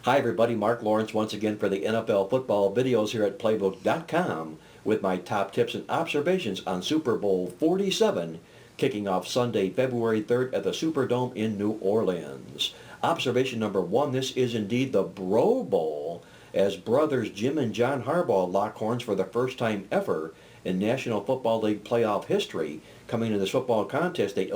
Hi everybody, Mark Lawrence once again for the NFL football videos here at Playbook.com with my top tips and observations on Super Bowl 47, kicking off Sunday, February 3rd at the Superdome in New Orleans. Observation number one, this is indeed the Bro Bowl, as brothers Jim and John Harbaugh lock horns for the first time ever in National Football League playoff history. Coming into this football contest, they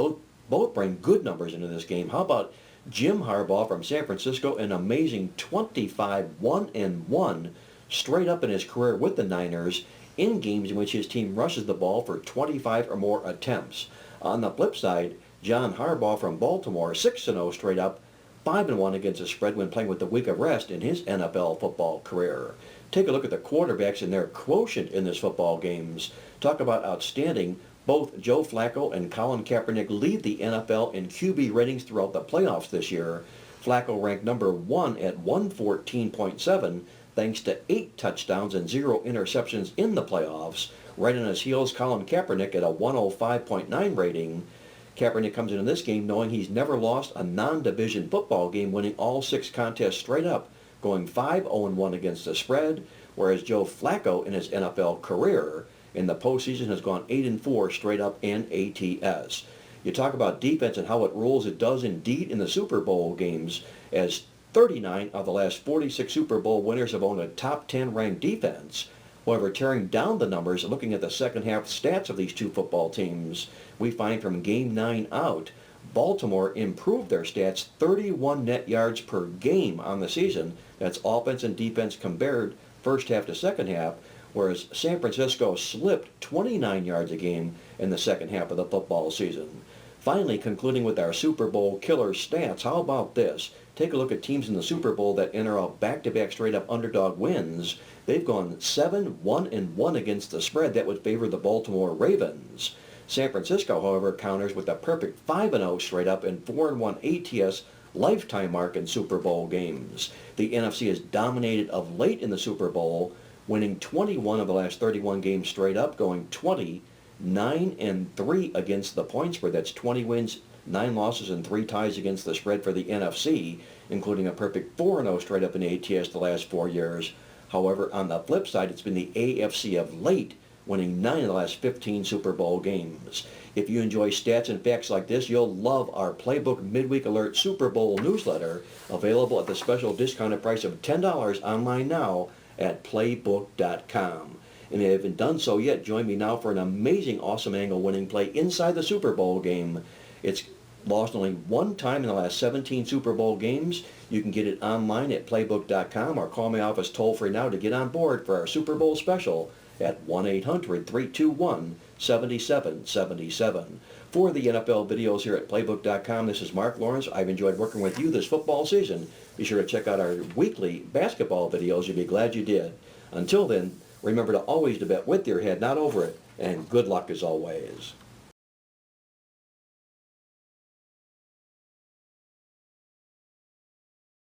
both bring good numbers into this game. How about Jim Harbaugh from San Francisco, an amazing 25-1-1 straight up in his career with the Niners in games in which his team rushes the ball for 25 or more attempts. On the flip side, John Harbaugh from Baltimore, 6-0 straight up, 5-1 against the spread when playing with the week of rest in his NFL football career. Take a look at the quarterbacks and their quotient in this football games. Talk about outstanding. Both Joe Flacco and Colin Kaepernick lead the NFL in QB ratings throughout the playoffs this year. Flacco ranked number 1 at 114.7 thanks to 8 touchdowns and 0 interceptions in the playoffs. Right on his heels, Colin Kaepernick at a 105.9 rating. Kaepernick comes into this game knowing he's never lost a non-division football game, winning all 6 contests straight up, going 5-0-1 against the spread, whereas Joe Flacco in his NFL career in the postseason has gone 8-4 straight up in ATS. You talk about defense and how it rules. It does indeed in the Super Bowl games, as 39 of the last 46 Super Bowl winners have owned a top 10 ranked defense. However, tearing down the numbers and looking at the second half stats of these two football teams, we find from Game 9 out, Baltimore improved their stats 31 net yards per game on the season. That's offense and defense compared first half to second half, whereas San Francisco slipped 29 yards a game in the second half of the football season. Finally, concluding with our Super Bowl killer stats, how about this? Take a look at teams in the Super Bowl that enter out back-to-back straight-up underdog wins. They've gone 7-1-1 against the spread. That would favor the Baltimore Ravens. San Francisco, however, counters with a perfect 5-0 straight-up and 4-1 ATS lifetime mark in Super Bowl games. The NFC is dominated of late in the Super Bowl, winning 21 of the last 31 games straight up, going 20-9-3 against the point spread. That's 20 wins, 9 losses, and 3 ties against the spread for the NFC, including a perfect 4-0 straight up in ATS the last 4 years. However, on the flip side, it's been the AFC of late, winning 9 of the last 15 Super Bowl games. If you enjoy stats and facts like this, you'll love our Playbook Midweek Alert Super Bowl newsletter, available at the special discounted price of $10 online now at Playbook.com. And if you haven't done so yet, join me now for an amazing awesome angle winning play inside the Super Bowl game. It's lost only one time in the last 17 Super Bowl games. You can get it online at Playbook.com or call my office toll-free now to get on board for our Super Bowl special at 1-800-321-7777. For the NFL videos here at Playbook.com, this is Mark Lawrence. I've enjoyed working with you this football season. Be sure to check out our weekly basketball videos. You'll be glad you did. Until then, remember to always to bet with your head, not over it, and good luck as always.